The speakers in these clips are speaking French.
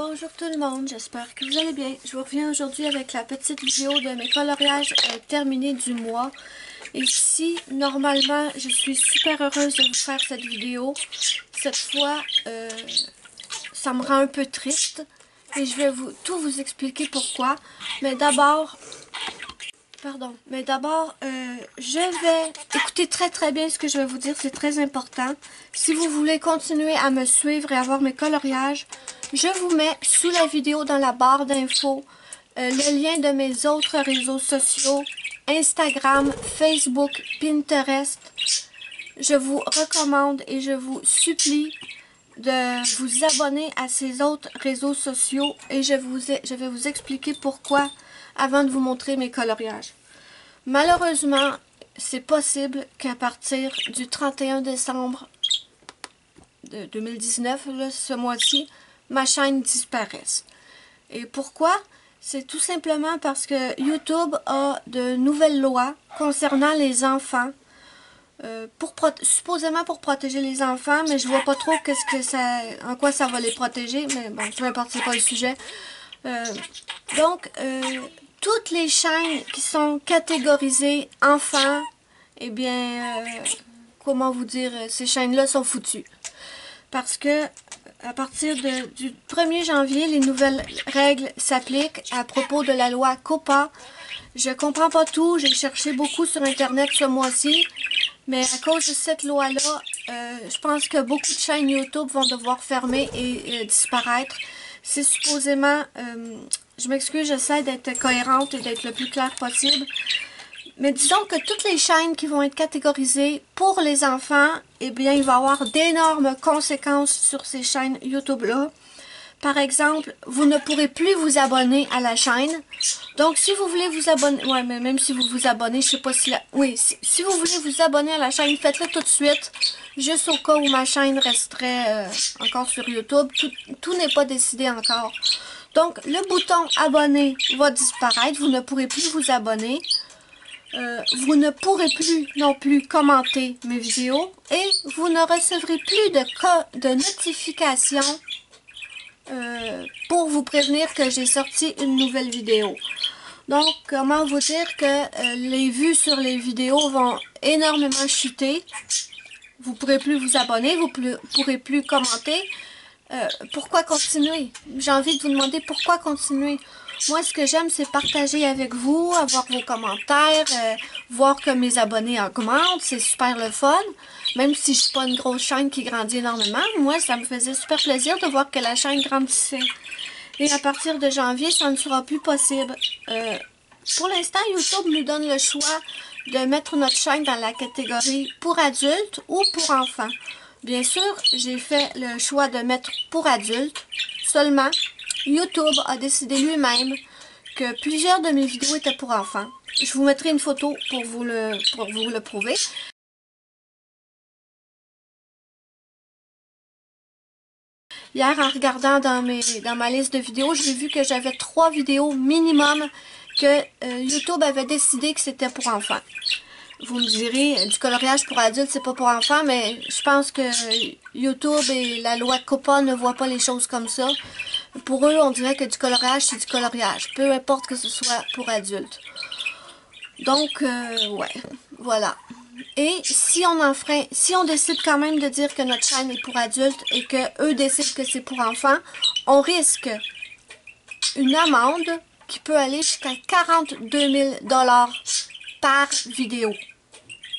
Bonjour tout le monde, j'espère que vous allez bien. Je vous reviens aujourd'hui avec la petite vidéo de mes coloriages terminés du mois. Et si, normalement, je suis super heureuse de vous faire cette vidéo, cette fois, ça me rend un peu triste. Et je vais tout vous expliquer pourquoi. Mais d'abord, je vais écouter très bien ce que je vais vous dire, c'est très important. Si vous voulez continuer à me suivre et avoir mes coloriages, je vous mets sous la vidéo dans la barre d'infos le lien de mes autres réseaux sociaux, Instagram, Facebook, Pinterest. Je vous recommande et je vous supplie de vous abonner à ces autres réseaux sociaux et je vais vous expliquer pourquoi avant de vous montrer mes coloriages. Malheureusement, c'est possible qu'à partir du 31 décembre de 2019, là, ce mois-ci, ma chaîne disparaisse. Et pourquoi? C'est tout simplement parce que YouTube a de nouvelles lois concernant les enfants, supposément pour protéger les enfants, mais je vois pas trop en quoi ça va les protéger, mais bon, peu importe, c'est pas le sujet. Toutes les chaînes qui sont catégorisées enfants, eh bien, comment vous dire, ces chaînes-là sont foutues. Parce que à partir du 1er janvier, les nouvelles règles s'appliquent à propos de la loi COPPA. Je comprends pas tout, j'ai cherché beaucoup sur Internet ce mois-ci, mais à cause de cette loi-là, je pense que beaucoup de chaînes YouTube vont devoir fermer et disparaître. C'est supposément, je m'excuse, j'essaie d'être cohérente et d'être le plus clair possible. Mais disons que toutes les chaînes qui vont être catégorisées pour les enfants, eh bien, il va y avoir d'énormes conséquences sur ces chaînes YouTube-là. Par exemple, vous ne pourrez plus vous abonner à la chaîne. Donc, si vous voulez vous abonner, ouais, mais même si vous vous abonnez, je sais pas si oui, si vous voulez vous abonner à la chaîne, faites-le tout de suite. Juste au cas où ma chaîne resterait encore sur YouTube. Tout n'est pas décidé encore. Donc, le bouton abonner va disparaître. Vous ne pourrez plus vous abonner. Vous ne pourrez plus non plus commenter mes vidéos. Et vous ne recevrez plus de notifications pour vous prévenir que j'ai sorti une nouvelle vidéo. Donc, comment vous dire que les vues sur les vidéos vont énormément chuter. Vous ne pourrez plus vous abonner, vous ne pourrez plus commenter. Pourquoi continuer? J'ai envie de vous demander pourquoi continuer. Moi, ce que j'aime, c'est partager avec vous, avoir vos commentaires, voir que mes abonnés augmentent. C'est super le fun. Même si je suis pas une grosse chaîne qui grandit énormément, moi, ça me faisait super plaisir de voir que la chaîne grandissait. Et à partir de janvier, ça ne sera plus possible. Pour l'instant, YouTube nous donne le choix de mettre notre chaîne dans la catégorie pour adultes ou pour enfants. Bien sûr, j'ai fait le choix de mettre pour adultes. Seulement, YouTube a décidé lui-même que plusieurs de mes vidéos étaient pour enfants. Je vous mettrai une photo pour vous le prouver. Hier, en regardant dans ma liste de vidéos, j'ai vu que j'avais 3 vidéos minimum que YouTube avait décidé que c'était pour enfants. Vous me direz, du coloriage pour adultes, c'est pas pour enfants, mais je pense que YouTube et la loi COPPA ne voient pas les choses comme ça. Pour eux, on dirait que du coloriage, c'est du coloriage, peu importe que ce soit pour adultes. Donc, ouais, voilà. Et si on décide quand même de dire que notre chaîne est pour adultes et que eux décident que c'est pour enfants, on risque une amende qui peut aller jusqu'à 42 000 $ par vidéo.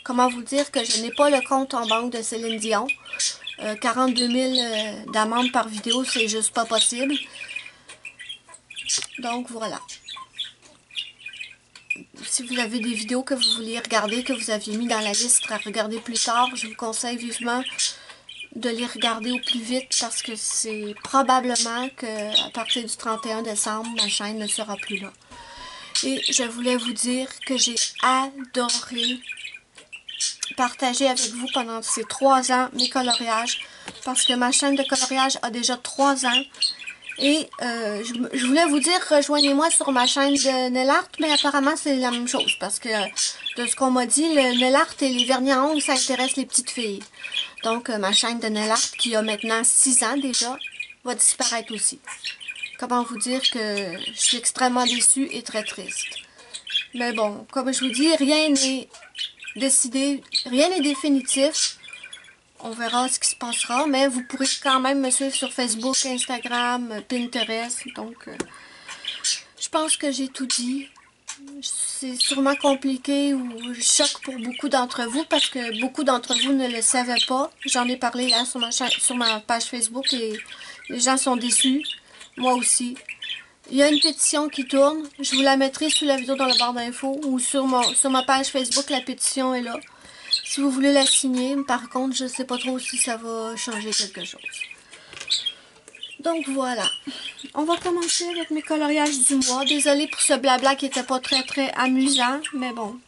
Comment vous dire que je n'ai pas le compte en banque de Céline Dion. 42 000 d'amende par vidéo, c'est juste pas possible. Donc voilà. Si vous avez des vidéos que vous vouliez regarder, que vous aviez mis dans la liste à regarder plus tard, je vous conseille vivement de les regarder au plus vite parce que c'est probablement qu'à partir du 31 décembre, ma chaîne ne sera plus là. Et je voulais vous dire que j'ai adoré partager avec vous pendant ces 3 ans mes coloriages parce que ma chaîne de coloriage a déjà 3 ans. Et je voulais vous dire, rejoignez-moi sur ma chaîne de nail art, mais apparemment c'est la même chose, parce que de ce qu'on m'a dit, le nail art et les vernis à ongles, ça intéresse les petites filles. Donc ma chaîne de nail art, qui a maintenant 6 ans déjà, va disparaître aussi. comment vous dire que je suis extrêmement déçue et très triste. Mais bon, comme je vous dis, rien n'est décidé, rien n'est définitif. On verra ce qui se passera, mais vous pourrez quand même me suivre sur Facebook, Instagram, Pinterest. Donc, je pense que j'ai tout dit. C'est sûrement compliqué ou choc pour beaucoup d'entre vous parce que beaucoup d'entre vous ne le savaient pas. J'en ai parlé là sur ma page Facebook et les gens sont déçus. Moi aussi. Il y a une pétition qui tourne. Je vous la mettrai sous la vidéo dans la barre d'infos ou sur ma page Facebook. La pétition est là. Si vous voulez la signer, par contre, je ne sais pas trop si ça va changer quelque chose. Donc voilà. On va commencer avec mes coloriages du mois. Désolée pour ce blabla qui n'était pas très amusant, mais bon.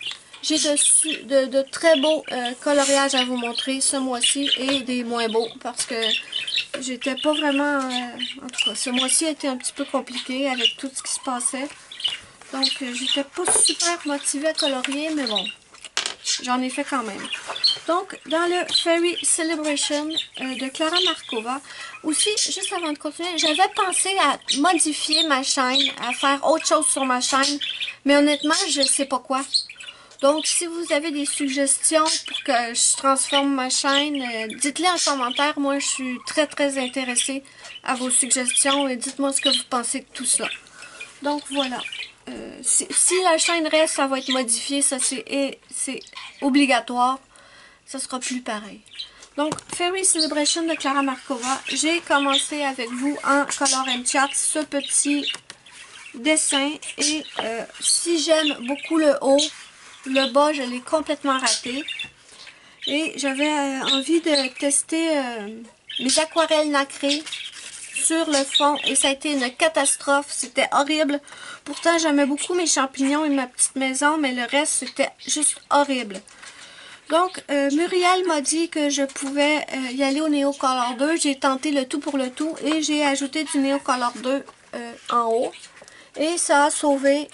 J'ai de très beaux coloriages à vous montrer ce mois-ci et des moins beaux parce que j'étais pas vraiment... en tout cas, ce mois-ci a été un petit peu compliqué avec tout ce qui se passait. Donc, j'étais pas super motivée à colorier, mais bon, j'en ai fait quand même. Donc, dans le Fairy Celebration de Clara Markova, aussi, juste avant de continuer, j'avais pensé à modifier ma chaîne, à faire autre chose sur ma chaîne, mais honnêtement, je sais pas quoi. Donc, si vous avez des suggestions pour que je transforme ma chaîne, dites-les en commentaire. Moi, je suis très intéressée à vos suggestions et dites-moi ce que vous pensez de tout ça. Donc, voilà. Si la chaîne reste, ça va être modifié. Ça, c'est obligatoire. Ça sera plus pareil. Donc, Fairy Celebration de Clara Markova. J'ai commencé avec vous en Color and Chat ce petit dessin. Et si j'aime beaucoup le haut, le bas, je l'ai complètement raté. Et j'avais envie de tester mes aquarelles nacrées sur le fond. Et ça a été une catastrophe. C'était horrible. Pourtant, j'aimais beaucoup mes champignons et ma petite maison. Mais le reste, c'était juste horrible. Donc, Muriel m'a dit que je pouvais y aller au Neocolor 2. J'ai tenté le tout pour le tout. Et j'ai ajouté du Neocolor 2 en haut. Et ça a sauvé...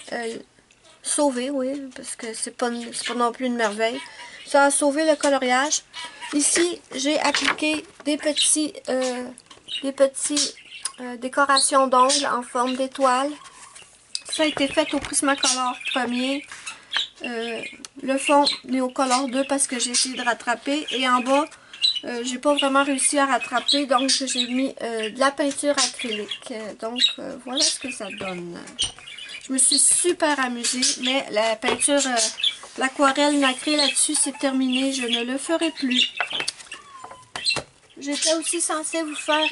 oui, parce que c'est pas non plus une merveille. Ça a sauvé le coloriage. Ici, j'ai appliqué des petits décorations d'ongles en forme d'étoile. Ça a été fait au Prismacolor premier. Le fond Neocolor 2 parce que j'ai essayé de rattraper. Et en bas, j'ai pas vraiment réussi à rattraper. Donc, j'ai mis de la peinture acrylique. Donc, voilà ce que ça donne. Je me suis super amusée, mais la peinture, l'aquarelle nacrée là-dessus, c'est terminé. Je ne le ferai plus. J'étais aussi censée vous faire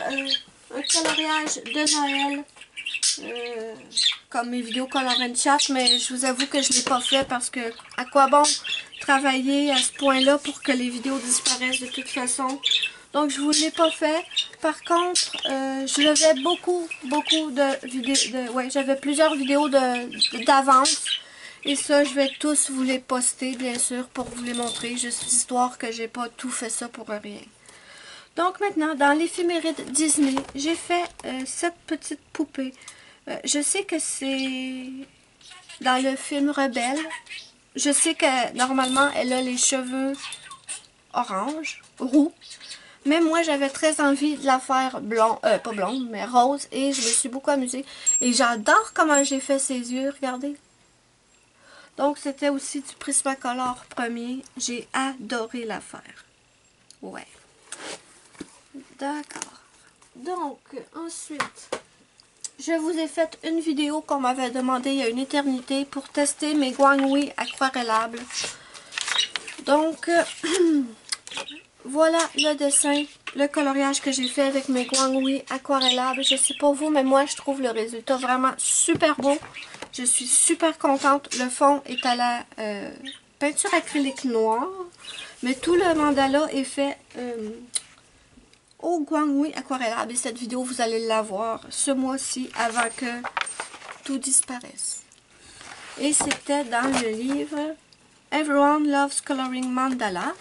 un coloriage de Noël, comme mes vidéos Color and Chat, mais je vous avoue que je ne l'ai pas fait parce que à quoi bon travailler à ce point-là pour que les vidéos disparaissent de toute façon. Donc, je ne vous l'ai pas fait. Par contre, j'avais beaucoup de vidéos. Ouais, j'avais plusieurs vidéos d'avance. Et ça, je vais tous vous les poster, bien sûr, pour vous les montrer. Juste histoire que j'ai pas tout fait ça pour rien. Donc, maintenant, dans l'éphéméride Disney, j'ai fait cette petite poupée. Je sais que c'est dans le film Rebelle. Je sais que, normalement, elle a les cheveux orange, roux. Mais moi, j'avais très envie de la faire blonde, pas blonde, mais rose. Et je me suis beaucoup amusée. Et j'adore comment j'ai fait ses yeux, regardez. Donc, c'était aussi du Prismacolor premier. J'ai adoré la faire. Ouais. D'accord. Donc, ensuite, je vous ai fait une vidéo qu'on m'avait demandé il y a une éternité pour tester mes guanghui aquarellables. Donc, voilà le dessin, le coloriage que j'ai fait avec mes guanghui aquarellables. Je sais pas vous, mais moi, je trouve le résultat vraiment super beau. Je suis super contente. Le fond est à la peinture acrylique noire, mais tout le mandala est fait au guanghui aquarellable. Et cette vidéo, vous allez la voir ce mois-ci avant que tout disparaisse. Et c'était dans le livre Everyone Loves Coloring Mandala.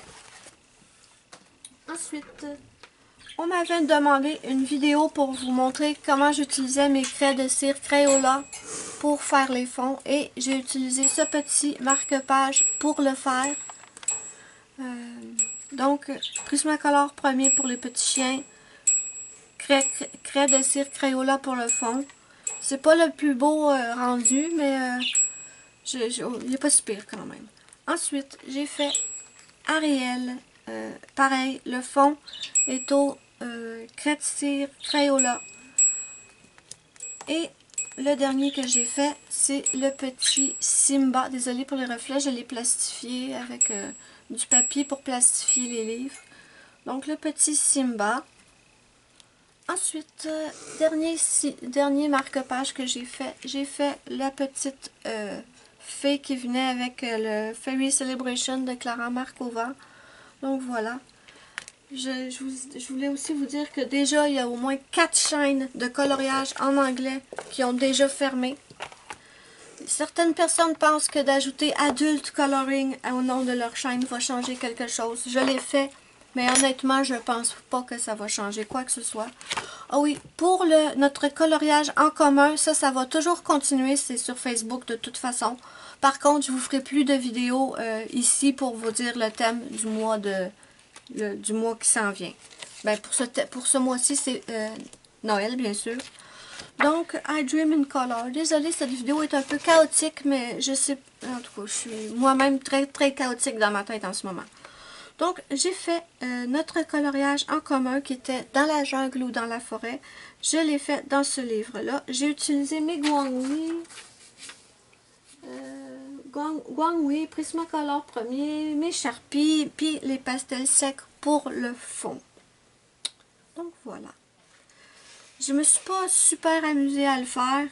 Ensuite, on m'avait demandé une vidéo pour vous montrer comment j'utilisais mes craies de cire Crayola pour faire les fonds. Et j'ai utilisé ce petit marque-page pour le faire. Donc, Prismacolor premier pour les petits chiens. Craie de cire Crayola pour le fond. C'est pas le plus beau rendu, mais il n'est pas si pire quand même. Ensuite, j'ai fait Ariel. Pareil, le fond est au crête cire Crayola. Et le dernier que j'ai fait, c'est le petit Simba. Désolée pour les reflets, je l'ai plastifié avec du papier pour plastifier les livres. Donc le petit Simba. Ensuite, dernier marque-page que j'ai fait la petite fée qui venait avec le Fairy Celebration de Clara Markova. Donc voilà. Je voulais aussi vous dire que déjà, il y a au moins 4 chaînes de coloriage en anglais qui ont déjà fermé. Certaines personnes pensent que d'ajouter Adult Coloring au nom de leur chaîne va changer quelque chose. Je l'ai fait, mais honnêtement, je pense pas que ça va changer quoi que ce soit. Ah oui, pour notre coloriage en commun, ça va toujours continuer, c'est sur Facebook de toute façon. Par contre, je vous ferai plus de vidéos ici pour vous dire le thème du mois qui s'en vient. Ben, pour ce mois-ci, c'est Noël, bien sûr. Donc, I Dream in Color. Désolée, cette vidéo est un peu chaotique, mais je sais... En tout cas, je suis moi-même très, très chaotique dans ma tête en ce moment. Donc, j'ai fait notre coloriage en commun qui était dans la jungle ou dans la forêt. Je l'ai fait dans ce livre-là. J'ai utilisé mes Guanghui, Prismacolor premier, mes Sharpies, puis les pastels secs pour le fond. Donc, voilà. Je me suis pas super amusée à le faire.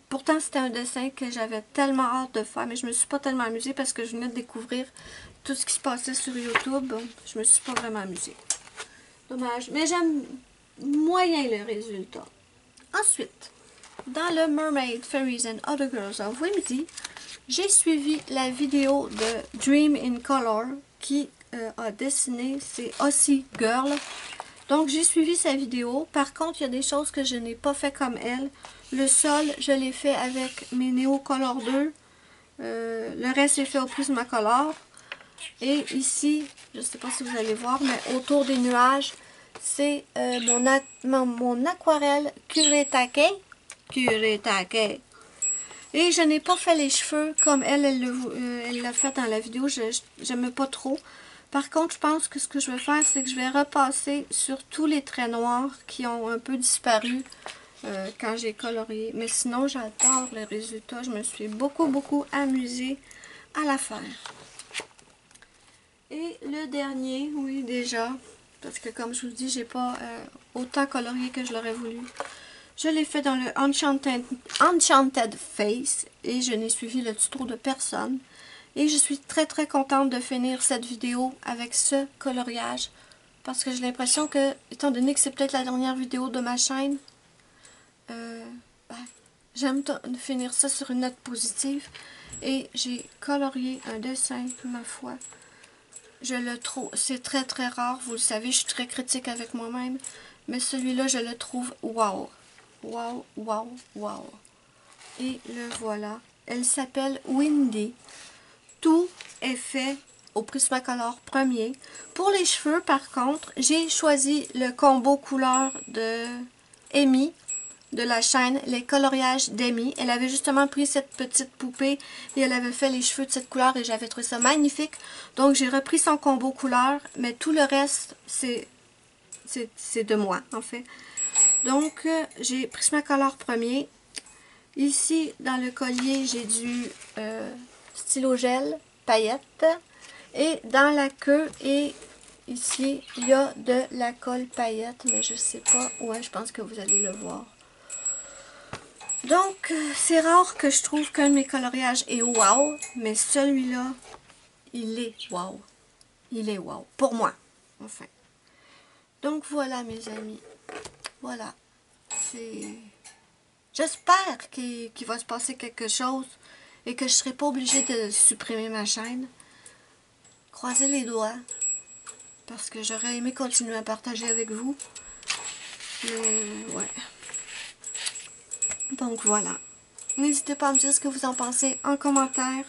Pourtant, c'était un dessin que j'avais tellement hâte de faire, mais je me suis pas tellement amusée parce que je venais de découvrir tout ce qui se passait sur YouTube. Je me suis pas vraiment amusée. Dommage. Mais j'aime moyen le résultat. Ensuite, dans le Mermaid, Fairies and Other Girls of Whimsy, j'ai suivi la vidéo de Dream in Color qui a dessiné, c'est Aussie Girl. Donc, j'ai suivi sa vidéo. Par contre, il y a des choses que je n'ai pas fait comme elle. Le sol, je l'ai fait avec mes Neo Color 2. Le reste est fait au Prismacolor. Et ici, je ne sais pas si vous allez voir, mais autour des nuages, c'est mon aquarelle Kuretake. Kuretake. Et je n'ai pas fait les cheveux comme elle l'a fait dans la vidéo. Je n'aime pas trop. Par contre, je pense que ce que je vais faire, c'est que je vais repasser sur tous les traits noirs qui ont un peu disparu quand j'ai colorié. Mais sinon, j'adore le résultat. Je me suis beaucoup amusée à la faire. Et le dernier, oui déjà, parce que comme je vous dis, j'ai pas autant colorié que je l'aurais voulu. Je l'ai fait dans le Enchanted Face et je n'ai suivi le tuto de personne. Et je suis très contente de finir cette vidéo avec ce coloriage. Parce que j'ai l'impression que, étant donné que c'est peut-être la dernière vidéo de ma chaîne, j'aime finir ça sur une note positive. Et j'ai colorié un dessin, ma foi. Je le trouve, c'est très rare, vous le savez, je suis très critique avec moi-même. Mais celui-là, je le trouve wow. Wow. Et le voilà. Elle s'appelle Windy. Tout est fait au Prismacolor premier. Pour les cheveux, par contre, j'ai choisi le combo couleur de Amy, de la chaîne Les Coloriages d'Amy. Elle avait justement pris cette petite poupée et elle avait fait les cheveux de cette couleur et j'avais trouvé ça magnifique. Donc, j'ai repris son combo couleur, mais tout le reste, c'est de moi, en fait. Donc, j'ai Prismacolor premier. Ici, dans le collier, j'ai du stylo gel, paillettes. Et dans la queue et ici, il y a de la colle paillettes, mais je sais pas. Ouais, je pense que vous allez le voir. Donc, c'est rare que je trouve qu'un de mes coloriages est wow, mais celui-là, il est wow. Il est wow. Pour moi, enfin. Donc, voilà, mes amis. Voilà. J'espère qu'il va se passer quelque chose et que je ne serai pas obligée de supprimer ma chaîne. Croisez les doigts. Parce que j'aurais aimé continuer à partager avec vous. Mais, ouais. Donc, voilà. N'hésitez pas à me dire ce que vous en pensez en commentaire.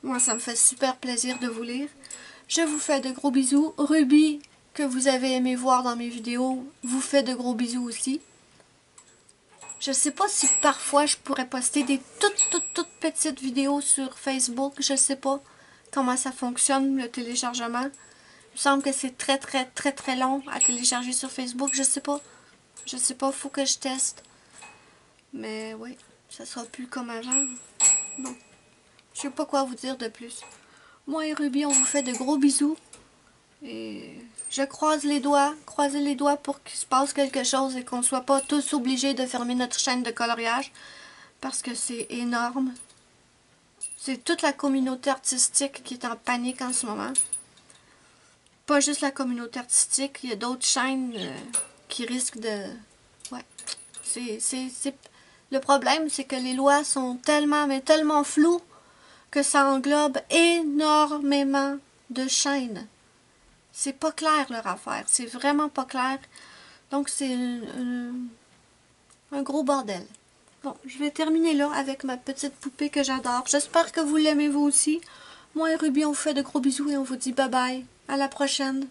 Moi, ça me fait super plaisir de vous lire. Je vous fais de gros bisous. Ruby, que vous avez aimé voir dans mes vidéos, vous fait de gros bisous aussi. Je sais pas si parfois je pourrais poster des toutes petites vidéos sur Facebook. Je sais pas comment ça fonctionne, le téléchargement. Il me semble que c'est très long à télécharger sur Facebook. Je sais pas. Je sais pas, faut que je teste. Mais oui, ça sera plus comme avant. Bon, je sais pas quoi vous dire de plus. Moi et Ruby, on vous fait de gros bisous. Et je croisez les doigts pour qu'il se passe quelque chose et qu'on ne soit pas tous obligés de fermer notre chaîne de coloriage. Parce que c'est énorme. C'est toute la communauté artistique qui est en panique en ce moment. Pas juste la communauté artistique, il y a d'autres chaînes qui risquent de... Ouais. Le problème, c'est que les lois sont tellement floues que ça englobe énormément de chaînes. C'est pas clair leur affaire, c'est vraiment pas clair. Donc c'est un gros bordel. Bon, je vais terminer là avec ma petite poupée que j'adore. J'espère que vous l'aimez vous aussi. Moi et Ruby, on vous fait de gros bisous et on vous dit bye bye. À la prochaine.